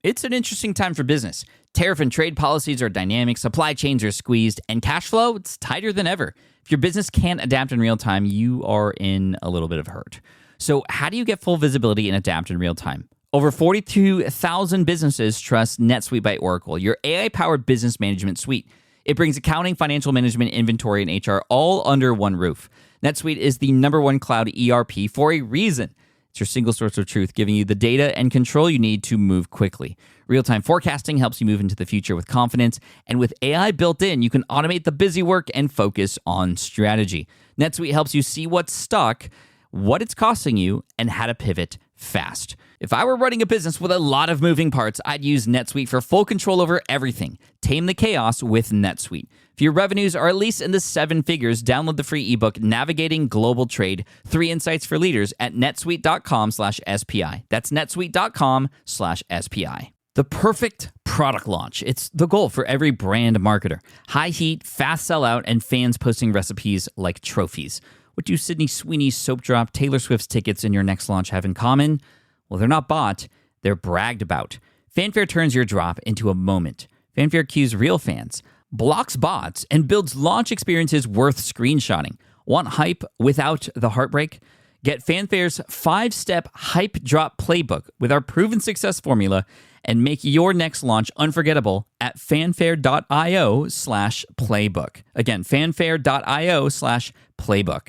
It's an interesting time for business. Tariff and trade policies are dynamic, supply chains are squeezed, and cash flow, it's tighter than ever. If your business can't adapt in real time, you are in a little bit of hurt. So how do you get full visibility and adapt in real time? Over 42,000 businesses trust NetSuite by Oracle, your AI-powered business management suite. It brings accounting, financial management, inventory, and HR all under one roof. NetSuite is the #1 cloud ERP for a reason. It's your single source of truth, giving you the data and control you need to move quickly. Real-time forecasting helps you move into the future with confidence, and with AI built in, you can automate the busy work and focus on strategy. NetSuite helps you see what's stuck, what it's costing you, and how to pivot fast. If I were running a business with a lot of moving parts, I'd use NetSuite for full control over everything. Tame the chaos with NetSuite. If your revenues are at least in the 7 figures, download the free ebook, Navigating Global Trade, 3 Insights for Leaders at netsuite.com/SPI. That's netsuite.com/SPI. The perfect product launch. It's the goal for every brand marketer. High heat, fast sellout, and fans posting recipes like trophies. What do Sydney Sweeney's soap drop, Taylor Swift's tickets, and your next launch have in common? Well, they're not bought, they're bragged about. Fanfare turns your drop into a moment. Fanfare cues real fans, blocks bots, and builds launch experiences worth screenshotting. Want hype without the heartbreak? Get Fanfare's 5-step hype drop playbook with our proven success formula and make your next launch unforgettable at fanfare.io/playbook. Again, fanfare.io/playbook.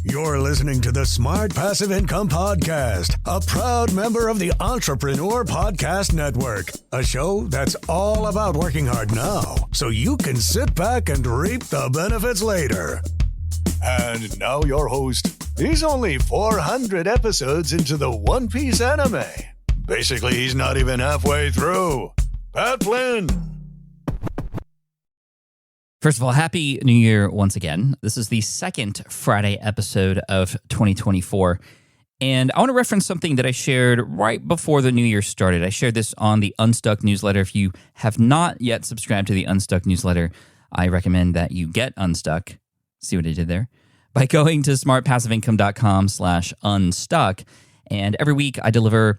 You're listening to the Smart Passive Income Podcast, a proud member of the Entrepreneur Podcast Network, a show that's all about working hard now so you can sit back and reap the benefits later. And now your host. He's only 400 episodes into the One Piece anime. Basically, he's not even halfway through. Pat Flynn. First of all, Happy New Year once again. This is the second Friday episode of 2024. And I want to reference something that I shared right before the new year started. I shared this on the Unstuck newsletter. If you have not yet subscribed to the Unstuck newsletter, I recommend that you get Unstuck. See what I did there? By going to smartpassiveincome.com/unstuck. And every week I deliver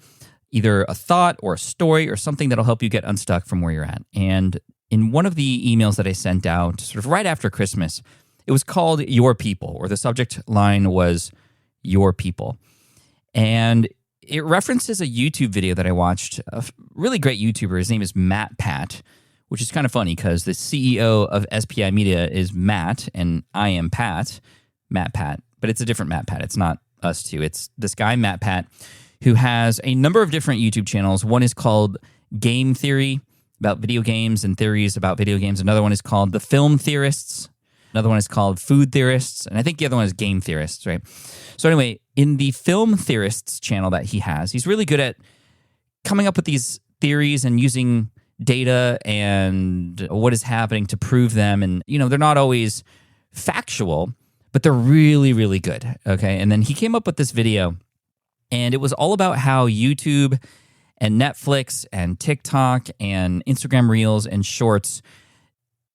either a thought or a story or something that'll help you get unstuck from where you're at. And in one of the emails that I sent out sort of right after Christmas, it was called Your People, or the subject line was Your People. And it references a YouTube video that I watched, a really great YouTuber. His name is Matt Pat, which is kind of funny because the CEO of SPI Media is Matt, and I am Pat, Matt Pat. But it's a different Matt Pat. It's not us two. It's this guy, Matt Pat, who has a number of different YouTube channels. One is called Game Theory, about video games and theories about video games. Another one is called The Film Theorists. Another one is called Food Theorists. And I think the other one is Game Theorists, right? So anyway, in the Film Theorists channel that he has, he's really good at coming up with these theories and using data and what is happening to prove them. And, you know, they're not always factual, but they're really, really good, okay? And then he came up with this video, and it was all about how YouTube and Netflix and TikTok and Instagram Reels and Shorts,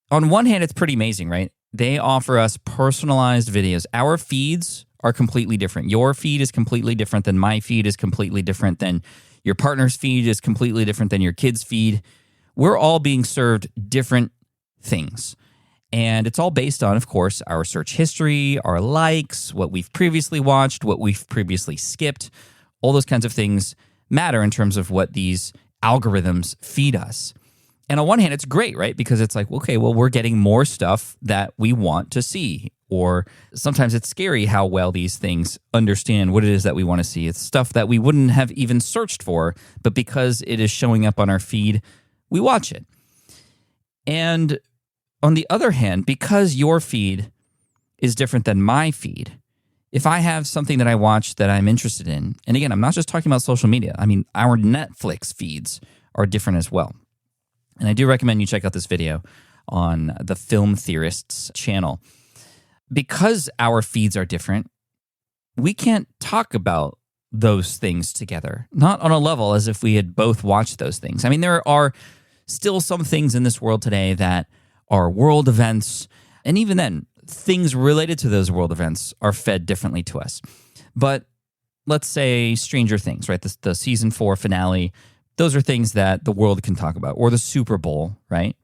on one hand, it's pretty amazing, right? They offer us personalized videos. Our feeds are completely different. Your feed is completely different than my feed is completely different than your partner's feed is completely different than your kid's feed. We're all being served different things. And it's all based on, of course, our search history, our likes, what we've previously watched, what we've previously skipped. All those kinds of things matter in terms of what these algorithms feed us. And on one hand, it's great, right? Because it's like, okay, well, we're getting more stuff that we want to see. Or sometimes it's scary how well these things understand what it is that we want to see. It's stuff that we wouldn't have even searched for, but because it is showing up on our feed, we watch it. And on the other hand, because your feed is different than my feed, if I have something that I watch that I'm interested in, and again, I'm not just talking about social media. I mean, our Netflix feeds are different as well. And I do recommend you check out this video on the Film Theorists channel. Because our feeds are different, we can't talk about those things together. Not on a level as if we had both watched those things. I mean, there are still some things in this world today that are world events, and even then, things related to those world events are fed differently to us. But let's say Stranger Things, right? The season 4 finale. Those are things that the world can talk about, or the Super Bowl, right?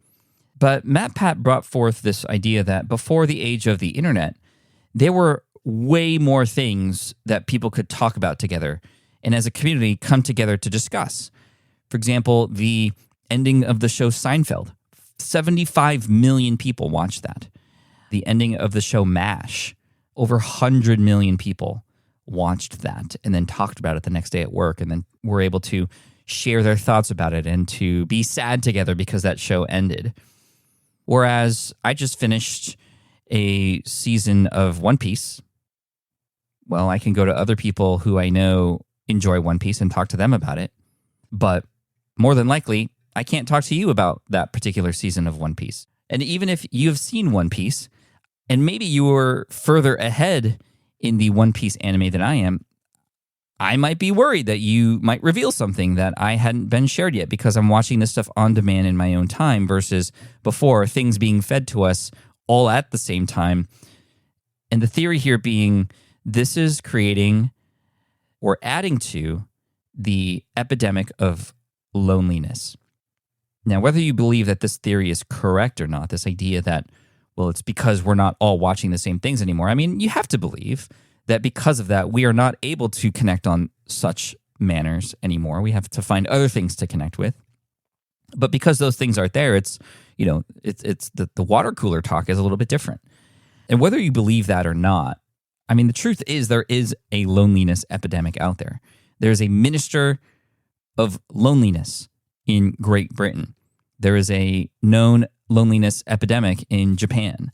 But MatPat brought forth this idea that before the age of the internet, there were way more things that people could talk about together and as a community come together to discuss. For example, the ending of the show Seinfeld. 75 million people watched that. The ending of the show MASH. Over 100 million people watched that and then talked about it the next day at work and then were able to share their thoughts about it and to be sad together because that show ended. Whereas I just finished a season of One Piece. Well, I can go to other people who I know enjoy One Piece and talk to them about it. But more than likely, I can't talk to you about that particular season of One Piece. And even if you've seen One Piece, and maybe you were further ahead in the One Piece anime than I am, I might be worried that you might reveal something that I hadn't been shared yet because I'm watching this stuff on demand in my own time versus before, things being fed to us all at the same time. And the theory here being this is creating or adding to the epidemic of loneliness. Now, whether you believe that this theory is correct or not, this idea that, well, it's because we're not all watching the same things anymore. I mean, you have to believe that because of that, we are not able to connect on such manners anymore. We have to find other things to connect with. But because those things aren't there, it's the water cooler talk is a little bit different. And whether you believe that or not, I mean, the truth is there is a loneliness epidemic out there. There's a minister of loneliness in Great Britain. There is a known loneliness epidemic in Japan.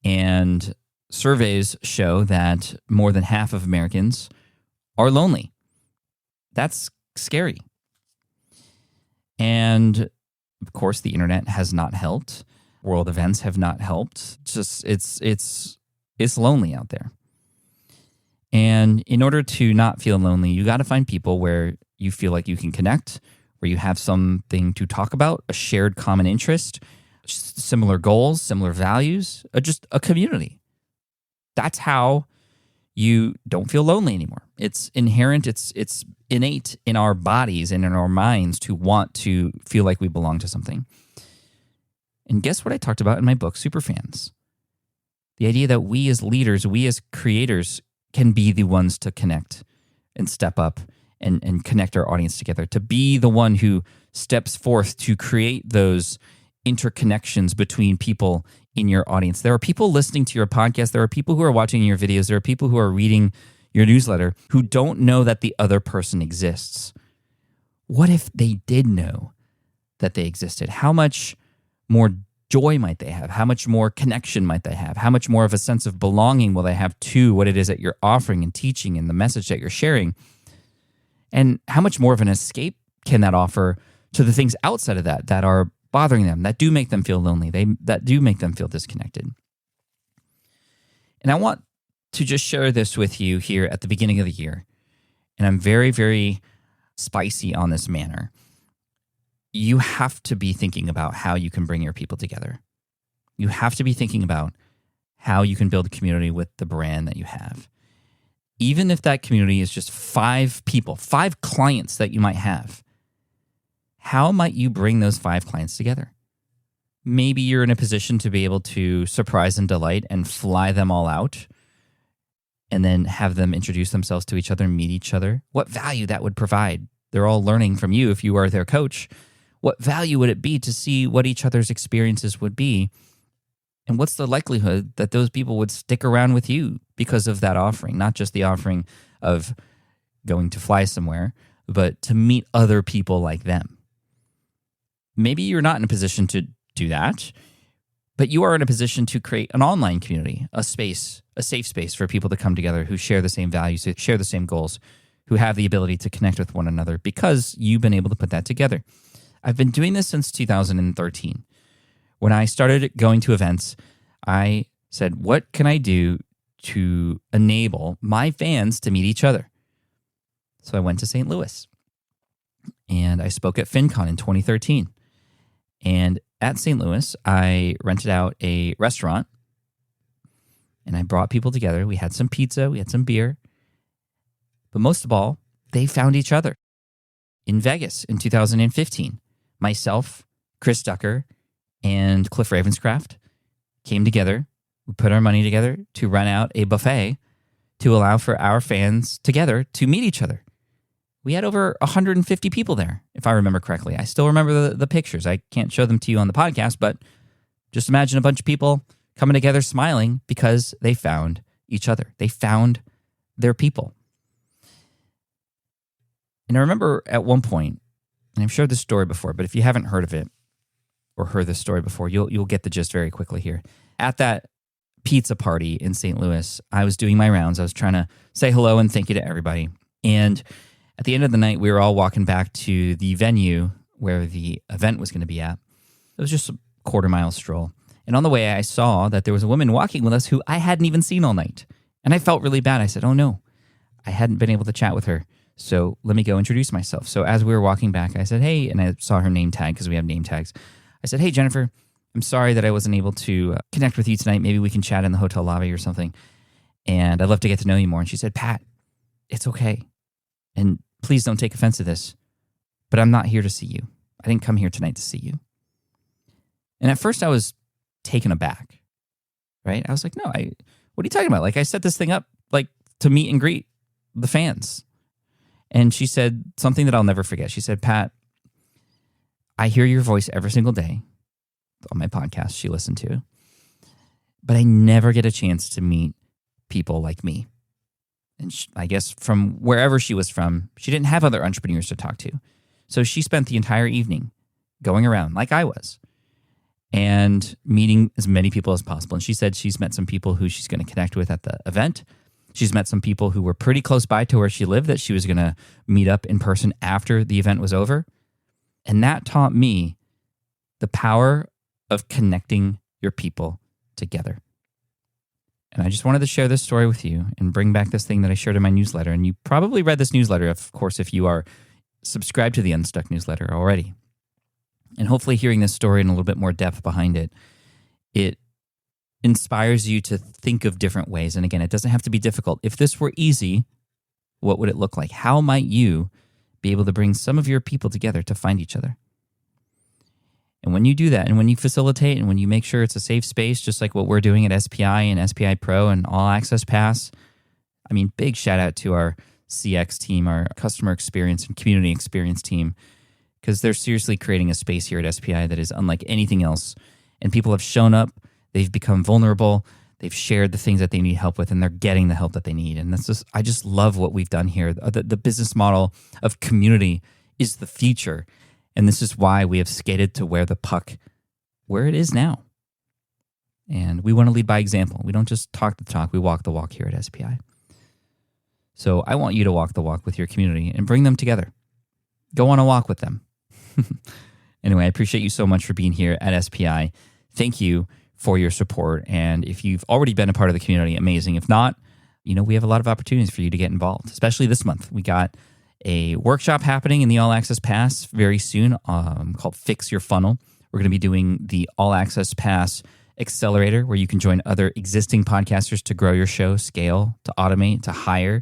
And surveys show that more than half of Americans are lonely. That's scary. And of course, the internet has not helped. World events have not helped. Just it's lonely out there. And in order to not feel lonely, you got to find people where you feel like you can connect, where you have something to talk about, a shared common interest, similar goals, similar values, just a community. That's how you don't feel lonely anymore. It's inherent, it's innate in our bodies and in our minds to want to feel like we belong to something. And guess what I talked about in my book, Superfans? The idea that we as leaders, we as creators can be the ones to connect and step up and connect our audience together, to be the one who steps forth to create those interconnections between people in your audience. There are people listening to your podcast. There are people who are watching your videos. There are people who are reading your newsletter who don't know that the other person exists. What if they did know that they existed? How much more joy might they have? How much more connection might they have? How much more of a sense of belonging will they have to what it is that you're offering and teaching and the message that you're sharing? And how much more of an escape can that offer to the things outside of that are bothering them, that do make them feel lonely, that do make them feel disconnected? And I want to just share this with you here at the beginning of the year. And I'm very, very spicy on this manner. You have to be thinking about how you can bring your people together. You have to be thinking about how you can build a community with the brand that you have. Even if that community is just 5 people, 5 clients that you might have, how might you bring those 5 clients together? Maybe you're in a position to be able to surprise and delight and fly them all out and then have them introduce themselves to each other, meet each other. What value that would provide. They're all learning from you if you are their coach. What value would it be to see what each other's experiences would be? And what's the likelihood that those people would stick around with you because of that offering? Not just the offering of going to fly somewhere, but to meet other people like them. Maybe you're not in a position to do that, but you are in a position to create an online community, a space, a safe space for people to come together who share the same values, who share the same goals, who have the ability to connect with one another because you've been able to put that together. I've been doing this since 2013. When I started going to events, I said, what can I do to enable my fans to meet each other? So I went to St. Louis and I spoke at FinCon in 2013. And at St. Louis, I rented out a restaurant and I brought people together. We had some pizza, we had some beer, But most of all, they found each other. In Vegas in 2015, myself, Chris Ducker, and Cliff Ravenscraft came together. We put our money together to run out a buffet to allow for our fans together to meet each other. We had over 150 people there, if I remember correctly. I still remember the pictures. I can't show them to you on the podcast, but just imagine a bunch of people coming together smiling because they found each other. They found their people. And I remember at one point, and I've shared this story before, but if you haven't heard of it or heard this story before, you'll get the gist very quickly here. At that pizza party in St. Louis, I was doing my rounds. I was trying to say hello and thank you to everybody. And at the end of the night, we were all walking back to the venue where the event was going to be at. It was just a quarter-mile stroll. And on the way, I saw that there was a woman walking with us who I hadn't even seen all night. And I felt really bad. I said, oh no, I hadn't been able to chat with her. So let me go introduce myself. So as we were walking back, I said, hey, and I saw her name tag because we have name tags. I said, hey, Jennifer, I'm sorry that I wasn't able to connect with you tonight. Maybe we can chat in the hotel lobby or something. And I'd love to get to know you more. And she said, Pat, it's okay. And please don't take offense to this, but I'm not here to see you. I didn't come here tonight to see you. And at first I was taken aback, right? I was like, no, what are you talking about? Like, I set this thing up like to meet and greet the fans. And she said something that I'll never forget. She said, Pat, I hear your voice every single day on my podcast she listened to, but I never get a chance to meet people like me. And I guess from wherever she was from, she didn't have other entrepreneurs to talk to. So she spent the entire evening going around like I was and meeting as many people as possible. And she said she's met some people who she's going to connect with at the event. She's met some people who were pretty close by to where she lived that she was going to meet up in person after the event was over. And that taught me the power of connecting your people together. And I just wanted to share this story with you and bring back this thing that I shared in my newsletter. And you probably read this newsletter, of course, if you are subscribed to the Unstuck newsletter already. And hopefully hearing this story in a little bit more depth behind it, it inspires you to think of different ways. And again, it doesn't have to be difficult. If this were easy, what would it look like? How might you be able to bring some of your people together to find each other? And when you do that, and when you facilitate, and when you make sure it's a safe space, just like what we're doing at SPI and SPI Pro and All Access Pass, I mean, big shout out to our CX team, our customer experience and community experience team, because they're seriously creating a space here at SPI that is unlike anything else. And people have shown up, they've become vulnerable, they've shared the things that they need help with, and they're getting the help that they need. And I just love what we've done here. The business model of community is the future. And this is why we have skated to where it is now. And we want to lead by example. We don't just talk the talk, we walk the walk here at SPI. So I want you to walk the walk with your community and bring them together. Go on a walk with them. Anyway, I appreciate you so much for being here at SPI. Thank you for your support. And if you've already been a part of the community, amazing. If not, we have a lot of opportunities for you to get involved, especially this month. We got a workshop happening in the All Access Pass very soon called Fix Your Funnel. We're going to be doing the All Access Pass Accelerator, where you can join other existing podcasters to grow your show, scale, to automate, to hire,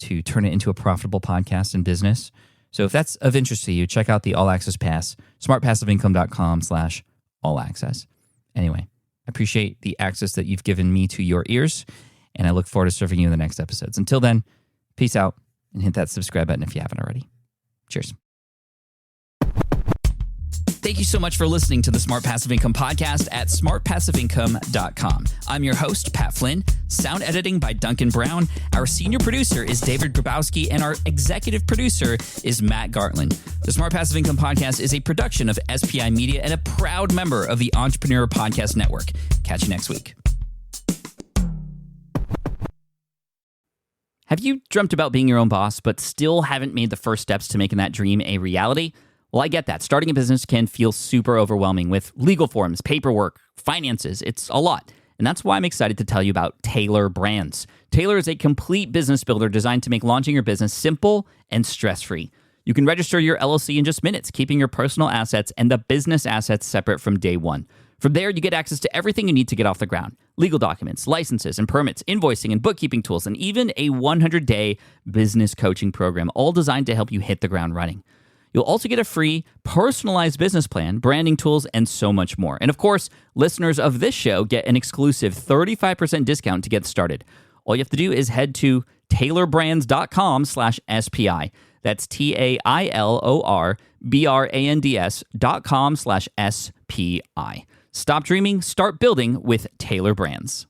to turn it into a profitable podcast and business. So if that's of interest to you, check out the All Access Pass, smartpassiveincome.com/all-access. Anyway, I appreciate the access that you've given me to your ears, and I look forward to serving you in the next episodes. Until then, peace out. And hit that subscribe button if you haven't already. Cheers. Thank you so much for listening to the Smart Passive Income podcast at smartpassiveincome.com. I'm your host, Pat Flynn. Sound editing by Duncan Brown. Our senior producer is David Grabowski, and our executive producer is Matt Gartland. The Smart Passive Income podcast is a production of SPI Media and a proud member of the Entrepreneur Podcast Network. Catch you next week. Have you dreamt about being your own boss, but still haven't made the first steps to making that dream a reality? Well, I get that. Starting a business can feel super overwhelming with legal forms, paperwork, finances. It's a lot. And that's why I'm excited to tell you about Taylor Brands. Taylor is a complete business builder designed to make launching your business simple and stress-free. You can register your LLC in just minutes, keeping your personal assets and the business assets separate from day one. From there, you get access to everything you need to get off the ground: legal documents, licenses and permits, invoicing and bookkeeping tools, and even a 100-day business coaching program, all designed to help you hit the ground running. You'll also get a free personalized business plan, branding tools, and so much more. And of course, listeners of this show get an exclusive 35% discount to get started. All you have to do is head to taylorbrands.com/SPI. That's TAILORBRANDS.com/SPI. Stop dreaming, start building with Taylor Brands.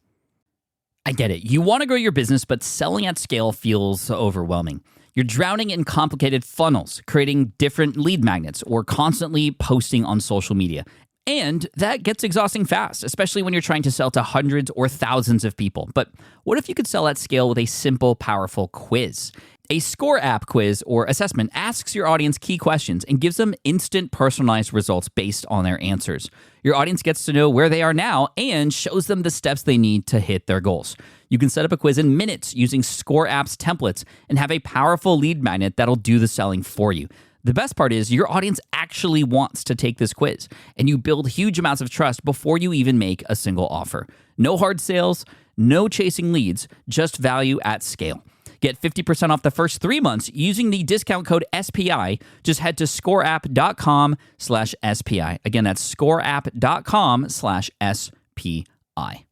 I get it. You want to grow your business, but selling at scale feels overwhelming. You're drowning in complicated funnels, creating different lead magnets, or constantly posting on social media. And that gets exhausting fast, especially when you're trying to sell to hundreds or thousands of people. But what if you could sell at scale with a simple, powerful quiz? A Score app quiz or assessment asks your audience key questions and gives them instant personalized results based on their answers. Your audience gets to know where they are now and shows them the steps they need to hit their goals. You can set up a quiz in minutes using Score app's templates and have a powerful lead magnet that'll do the selling for you. The best part is your audience actually wants to take this quiz, and you build huge amounts of trust before you even make a single offer. No hard sales, no chasing leads, just value at scale. Get 50% off the first 3 months using the discount code SPI. Just head to scoreapp.com/SPI. Again, that's scoreapp.com/SPI.